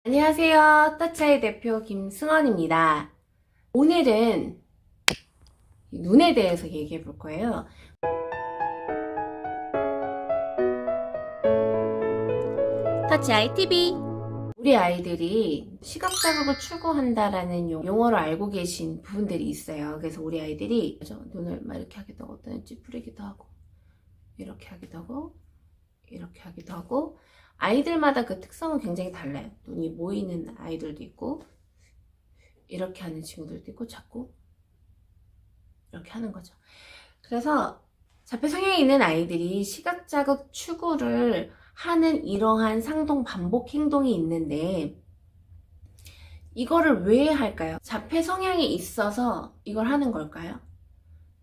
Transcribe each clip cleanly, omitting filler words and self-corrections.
안녕하세요. 터치아이 대표 김승원입니다. 오늘은 눈에 대해서 얘기해 볼 거예요. 터치아이 TV. 우리 아이들이 시각 자극을 추구한다라는 용어를 알고 계신 부분들이 있어요. 그래서 우리 아이들이 눈을 막 이렇게 하기도 하고, 어떤 찌푸리기도 하고, 이렇게 하기도 하고, 이렇게 하기도 하고, 아이들마다 그 특성은 굉장히 달라요. 눈이 모이는 아이들도 있고, 이렇게 하는 친구들도 있고, 자꾸 이렇게 하는 거죠. 그래서 자폐 성향이 있는 아이들이 시각 자극 추구를 하는 이러한 상동 반복 행동이 있는데, 이거를 왜 할까요? 자폐 성향이 있어서 이걸 하는 걸까요?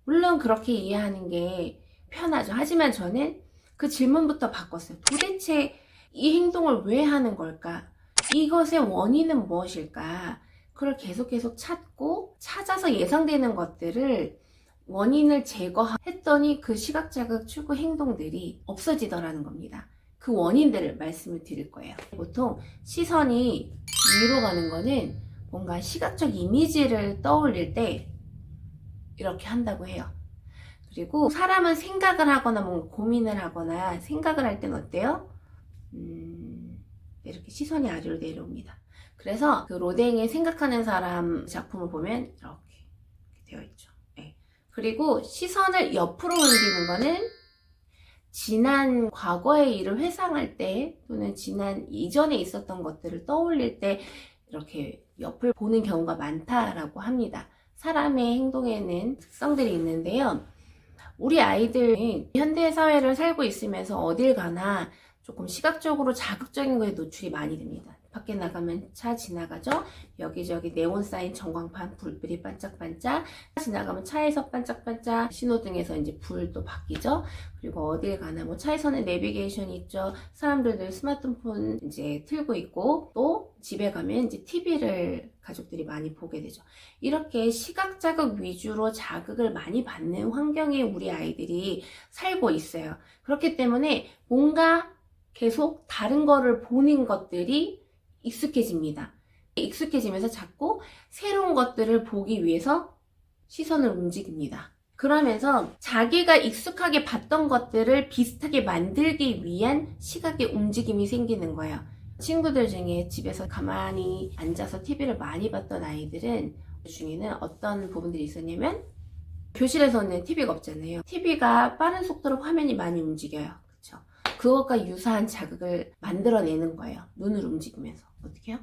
물론 그렇게 이해하는 게 편하죠. 하지만 저는 그 질문부터 바꿨어요. 도대체 이 행동을 왜 하는 걸까? 이것의 원인은 무엇일까? 그걸 계속 찾고, 찾아서 예상되는 것들을 원인을 제거했더니 그 시각자극 추구 행동들이 없어지더라는 겁니다. 그 원인들을 말씀을 드릴 거예요. 보통 시선이 위로 가는 거는 뭔가 시각적 이미지를 떠올릴 때 이렇게 한다고 해요. 그리고 사람은 생각을 하거나 뭔가 고민을 하거나 생각을 할 때는 어때요? 이렇게 시선이 아래로 내려옵니다. 그래서 그 로댕의 생각하는 사람 작품을 보면 이렇게 되어 있죠. 네. 그리고 시선을 옆으로 옮기는 거는 지난 과거의 일을 회상할 때 또는 지난 이전에 있었던 것들을 떠올릴 때 이렇게 옆을 보는 경우가 많다라고 합니다. 사람의 행동에는 특성들이 있는데요. 우리 아이들은 현대 사회를 살고 있으면서 어딜 가나 조금 시각적으로 자극적인 거에 노출이 많이 됩니다. 밖에 나가면 차 지나가죠. 여기저기 네온 사인 전광판 불빛이 반짝반짝, 지나가면 차에서 반짝반짝, 신호등에서 이제 불도 바뀌죠. 그리고 어딜 가나 뭐 차에서는 내비게이션이 있죠. 사람들도 스마트폰 이제 틀고 있고, 또 집에 가면 이제 TV를 가족들이 많이 보게 되죠. 이렇게 시각 자극 위주로 자극을 많이 받는 환경에 우리 아이들이 살고 있어요. 그렇기 때문에 뭔가 계속 다른 거를 보는 것들이 익숙해집니다. 익숙해지면서 자꾸 새로운 것들을 보기 위해서 시선을 움직입니다. 그러면서 자기가 익숙하게 봤던 것들을 비슷하게 만들기 위한 시각의 움직임이 생기는 거예요. 친구들 중에 집에서 가만히 앉아서 TV를 많이 봤던 아이들은 그 중에는 어떤 부분들이 있었냐면, 교실에서는 TV가 없잖아요. TV가 빠른 속도로 화면이 많이 움직여요. 그렇죠? 그것과 유사한 자극을 만들어내는 거예요. 눈을 움직이면서. 어떻게 해요?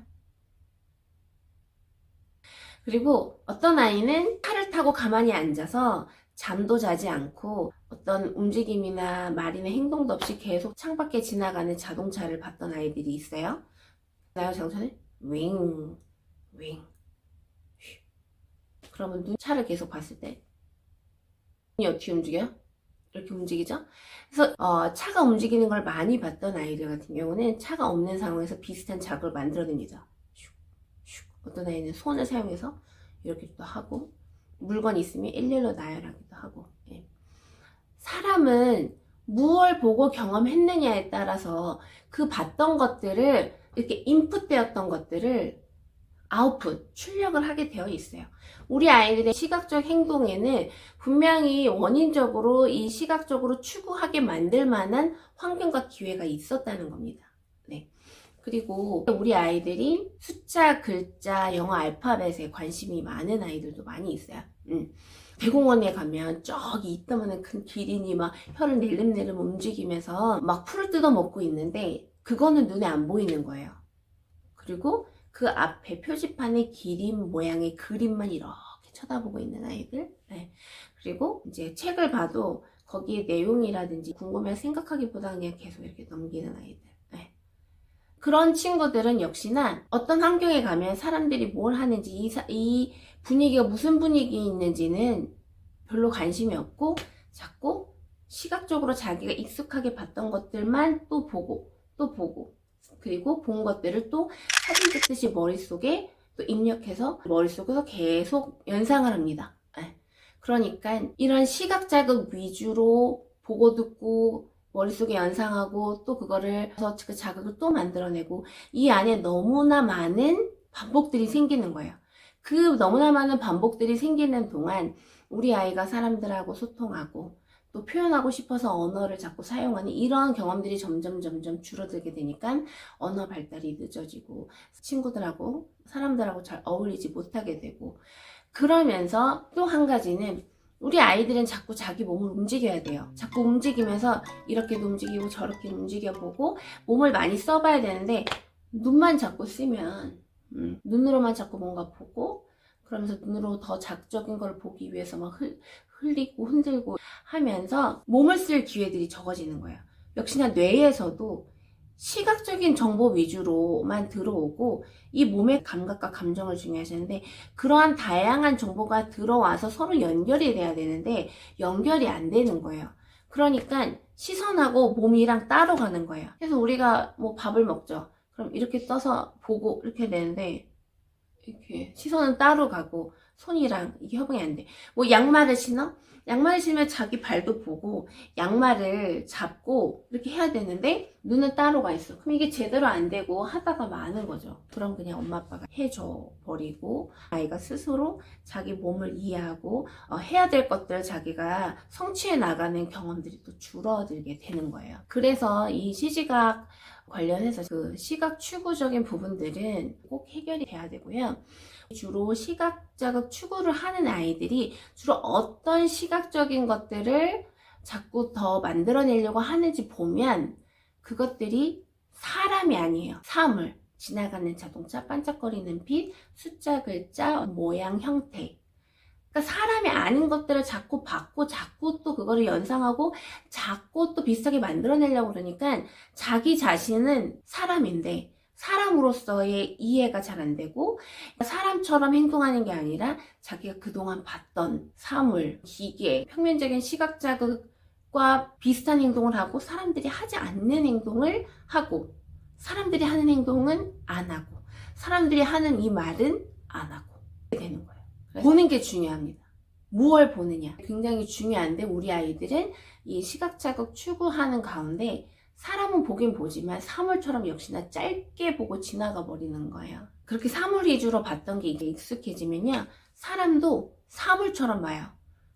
그리고 어떤 아이는 차를 타고 가만히 앉아서 잠도 자지 않고 어떤 움직임이나 말이나 행동도 없이 계속 창밖에 지나가는 자동차를 봤던 아이들이 있어요. 나요, 자동차는 윙, 윙. 휘. 그러면 차를 계속 봤을 때 눈이 어떻게 움직여요? 이렇게 움직이죠? 그래서 차가 움직이는 걸 많이 봤던 아이들 같은 경우는 차가 없는 상황에서 비슷한 자극을 만들어냅니다. 슉, 슉. 어떤 아이는 손을 사용해서 이렇게 또 하고, 물건이 있으면 일렬로 나열하기도 하고. 예. 사람은 무엇을 보고 경험했느냐에 따라서 그 봤던 것들을, 이렇게 인풋되었던 것들을 아웃풋, 출력을 하게 되어 있어요. 우리 아이들의 시각적 행동에는 분명히 원인적으로 이 시각적으로 추구하게 만들 만한 환경과 기회가 있었다는 겁니다. 네. 그리고 우리 아이들이 숫자, 글자, 영어 알파벳에 관심이 많은 아이들도 많이 있어요. 대공원에 가면 저기 이따만한 큰 기린이 막 혀를 내름내름 움직이면서 막 풀을 뜯어 먹고 있는데, 그거는 눈에 안 보이는 거예요. 그리고 그 앞에 표지판에 기린 모양의 그림만 이렇게 쳐다보고 있는 아이들. 네. 그리고 이제 책을 봐도 거기에 내용이라든지 궁금해서 생각하기보다 그냥 계속 이렇게 넘기는 아이들. 네. 그런 친구들은 역시나 어떤 환경에 가면 사람들이 뭘 하는지, 이 분위기가 무슨 분위기 있는지는 별로 관심이 없고, 자꾸 시각적으로 자기가 익숙하게 봤던 것들만 또 보고, 또 보고, 그리고 본 것들을 또 사진 찍듯이 머릿속에 또 입력해서 머릿속에서 계속 연상을 합니다. 그러니까 이런 시각 자극 위주로 보고 듣고 머릿속에 연상하고 또 그거를 해서 그 자극을 또 만들어내고 이 안에 너무나 많은 반복들이 생기는 거예요. 그 너무나 많은 반복들이 생기는 동안 우리 아이가 사람들하고 소통하고 또 표현하고 싶어서 언어를 자꾸 사용하는 이런 경험들이 점점 줄어들게 되니까 언어 발달이 늦어지고 친구들하고 사람들하고 잘 어울리지 못하게 되고, 그러면서 또 한 가지는 우리 아이들은 자꾸 자기 몸을 움직여야 돼요. 자꾸 움직이면서 이렇게도 움직이고 저렇게 움직여보고 몸을 많이 써봐야 되는데 눈만 자꾸 쓰면 눈으로만 자꾸 뭔가 보고 그러면서 눈으로 더 자극적인 걸 보기 위해서 막 흘리고 흔들고 하면서 몸을 쓸 기회들이 적어지는 거예요. 역시나 뇌에서도 시각적인 정보 위주로만 들어오고 이 몸의 감각과 감정을 중요하시는데 그러한 다양한 정보가 들어와서 서로 연결이 돼야 되는데 연결이 안 되는 거예요. 그러니까 시선하고 몸이랑 따로 가는 거예요. 그래서 우리가 뭐 밥을 먹죠. 그럼 이렇게 떠서 보고 이렇게 되는데 이렇게 시선은 따로 가고 손이랑 이게 협응이 안 돼. 뭐 양말을 신어? 양말을 신으면 자기 발도 보고 양말을 잡고 이렇게 해야 되는데 눈은 따로 가 있어. 그럼 이게 제대로 안 되고 하다가 마는 거죠. 그럼 그냥 엄마 아빠가 해줘 버리고 아이가 스스로 자기 몸을 이해하고 해야 될 것들을 자기가 성취해 나가는 경험들이 또 줄어들게 되는 거예요. 그래서 이 시지각 관련해서 그 시각 추구적인 부분들은 꼭 해결이 돼야 되고요. 주로 시각 자극 추구를 하는 아이들이 주로 어떤 시각적인 것들을 자꾸 더 만들어내려고 하는지 보면 그것들이 사람이 아니에요. 사물, 지나가는 자동차, 반짝거리는 빛, 숫자, 글자, 모양, 형태. 그러니까 사람이 아닌 것들을 자꾸 받고 자꾸 또 그거를 연상하고 자꾸 또 비슷하게 만들어내려고 그러니까 자기 자신은 사람인데 사람으로서의 이해가 잘 안 되고 사람처럼 행동하는 게 아니라 자기가 그동안 봤던 사물, 기계, 평면적인 시각 자극과 비슷한 행동을 하고 사람들이 하지 않는 행동을 하고 사람들이 하는 행동은 안 하고 사람들이 하는 이 말은 안 하고 되는 거예요. 보는 게 중요합니다. 무엇을 보느냐 굉장히 중요한데 우리 아이들은 이 시각 자극 추구하는 가운데 사람은 보긴 보지만 사물처럼 역시나 짧게 보고 지나가 버리는 거예요. 그렇게 사물 위주로 봤던 게 이게 익숙해지면요 사람도 사물처럼 봐요.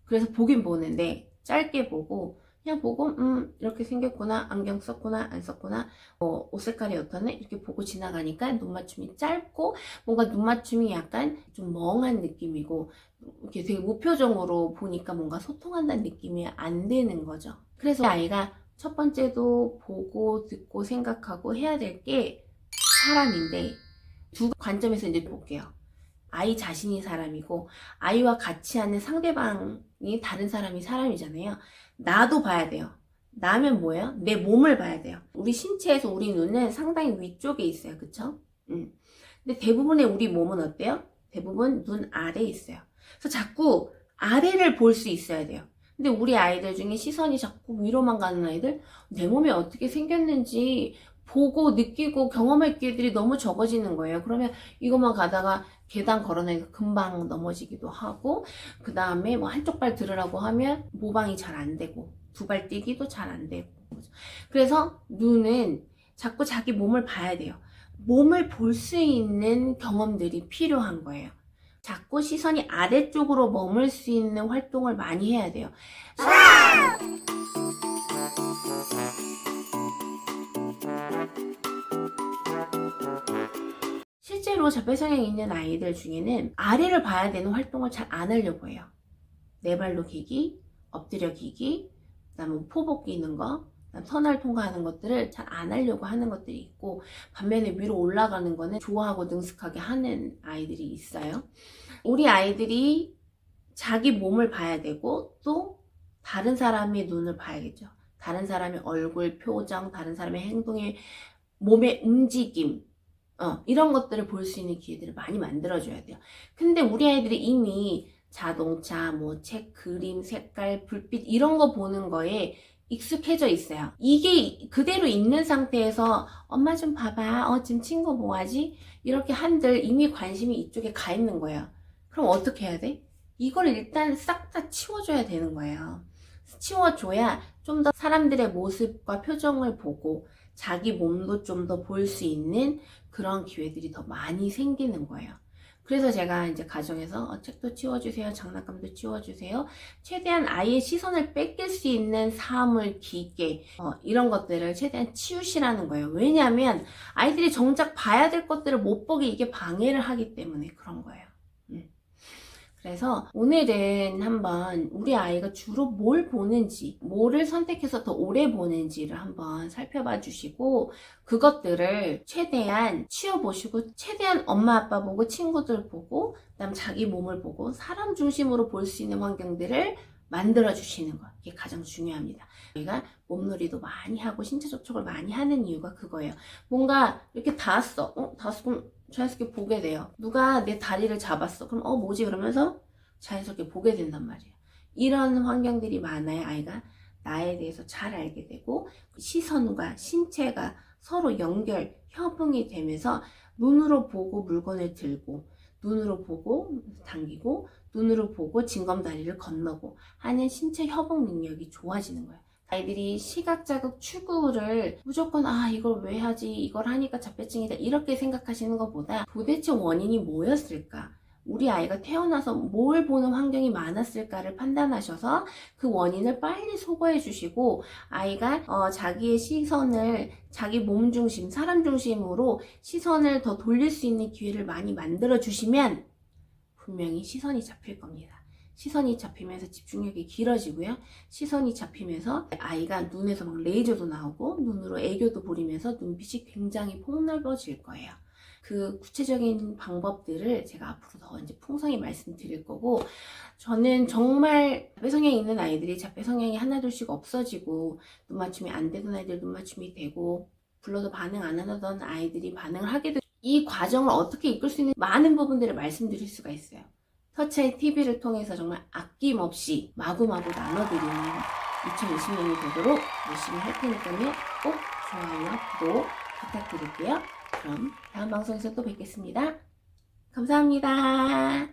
그래서 보긴 보는데 짧게 보고 그냥 보고 이렇게 생겼구나, 안경 썼구나, 안 썼구나, 옷 색깔이 어떠네 이렇게 보고 지나가니까 눈 맞춤이 짧고 뭔가 눈 맞춤이 약간 좀 멍한 느낌이고 이렇게 되게 무표정으로 보니까 뭔가 소통한다는 느낌이 안 드는 거죠. 그래서 아이가 첫 번째도 보고 듣고 생각하고 해야 될 게 사람인데 두 관점에서 이제 볼게요. 아이 자신이 사람이고 아이와 같이 하는 상대방이 다른 사람이 사람이잖아요. 나도 봐야 돼요. 나면 뭐예요? 내 몸을 봐야 돼요. 우리 신체에서 우리 눈은 상당히 위쪽에 있어요. 그쵸? 근데 대부분의 우리 몸은 어때요? 대부분 눈 아래에 있어요. 그래서 자꾸 아래를 볼 수 있어야 돼요. 근데 우리 아이들 중에 시선이 자꾸 위로만 가는 아이들 내 몸이 어떻게 생겼는지 보고 느끼고 경험할 기회들이 너무 적어지는 거예요. 그러면 이것만 가다가 계단 걸어내니까 금방 넘어지기도 하고 그 다음에 뭐 한쪽 발 들으라고 하면 모방이 잘 안 되고 두 발 뛰기도 잘 안 되고 그래서 눈은 자꾸 자기 몸을 봐야 돼요. 몸을 볼 수 있는 경험들이 필요한 거예요. 자꾸 시선이 아래쪽으로 머물 수 있는 활동을 많이 해야 돼요. 실제로 자폐성향이 있는 아이들 중에는 아래를 봐야 되는 활동을 잘 안 하려고 해요. 네 발로 기기, 엎드려 기기, 그다음에 포복 끼는 거, 그다음 터널 통과하는 것들을 잘 안 하려고 하는 것들이 있고 반면에 위로 올라가는 거는 좋아하고 능숙하게 하는 아이들이 있어요. 우리 아이들이 자기 몸을 봐야 되고 또 다른 사람의 눈을 봐야겠죠. 다른 사람의 얼굴, 표정, 다른 사람의 행동의 몸의 움직임 이런 것들을 볼 수 있는 기회들을 많이 만들어줘야 돼요. 근데 우리 아이들이 이미 자동차, 뭐 책, 그림, 색깔, 불빛 이런 거 보는 거에 익숙해져 있어요. 이게 그대로 있는 상태에서 엄마 좀 봐봐, 지금 친구 뭐하지? 이렇게 한들 이미 관심이 이쪽에 가 있는 거예요. 그럼 어떻게 해야 돼? 이걸 일단 싹 다 치워줘야 되는 거예요. 치워줘야 좀 더 사람들의 모습과 표정을 보고 자기 몸도 좀 더 볼 수 있는 그런 기회들이 더 많이 생기는 거예요. 그래서 제가 이제 가정에서 책도 치워주세요, 장난감도 치워주세요, 최대한 아이의 시선을 뺏길 수 있는 사물, 기계 이런 것들을 최대한 치우시라는 거예요. 왜냐하면 아이들이 정작 봐야 될 것들을 못 보게 이게 방해를 하기 때문에 그런 거예요. 그래서 오늘은 한번 우리 아이가 주로 뭘 보는지, 뭐를 선택해서 더 오래 보는지를 한번 살펴봐 주시고 그것들을 최대한 치워보시고 최대한 엄마 아빠 보고 친구들 보고 그다음 자기 몸을 보고 사람 중심으로 볼 수 있는 환경들을 만들어 주시는 것, 이게 가장 중요합니다. 저희가 몸놀이도 많이 하고 신체 접촉을 많이 하는 이유가 그거예요. 뭔가 이렇게 닿았어, 그럼 자연스럽게 보게 돼요. 누가 내 다리를 잡았어, 그럼 뭐지 그러면서 자연스럽게 보게 된단 말이에요. 이런 환경들이 많아야 아이가 나에 대해서 잘 알게 되고 시선과 신체가 서로 연결, 협응이 되면서 눈으로 보고 물건을 들고, 눈으로 보고 당기고, 눈으로 보고 징검다리를 건너고 하는 신체 협응 능력이 좋아지는 거예요. 아이들이 시각자극 추구를 무조건 이걸 왜 하지, 이걸 하니까 자폐증이다 이렇게 생각하시는 것보다 도대체 원인이 뭐였을까, 우리 아이가 태어나서 뭘 보는 환경이 많았을까를 판단하셔서 그 원인을 빨리 소거해 주시고 아이가 자기의 시선을 자기 몸 중심, 사람 중심으로 시선을 더 돌릴 수 있는 기회를 많이 만들어 주시면 분명히 시선이 잡힐 겁니다. 시선이 잡히면서 집중력이 길어지고요. 시선이 잡히면서 아이가 눈에서 막 레이저도 나오고 눈으로 애교도 부리면서 눈빛이 굉장히 폭넓어질 거예요. 그 구체적인 방법들을 제가 앞으로 더 이제 풍성히 말씀드릴 거고, 저는 정말 자폐 성향이 있는 아이들이 자폐 성향이 하나둘씩 없어지고 눈 맞춤이 안 되던 아이들 눈 맞춤이 되고 불러도 반응 안 하던 아이들이 반응을 하게 되고 이 과정을 어떻게 이끌 수 있는 많은 부분들을 말씀드릴 수가 있어요. 터치아이 TV를 통해서 정말 아낌없이 마구마구 나눠드리는 2020년이 되도록 열심히 할 테니까요. 꼭 좋아요와 구독 부탁드릴게요. 그럼 다음 방송에서 또 뵙겠습니다. 감사합니다.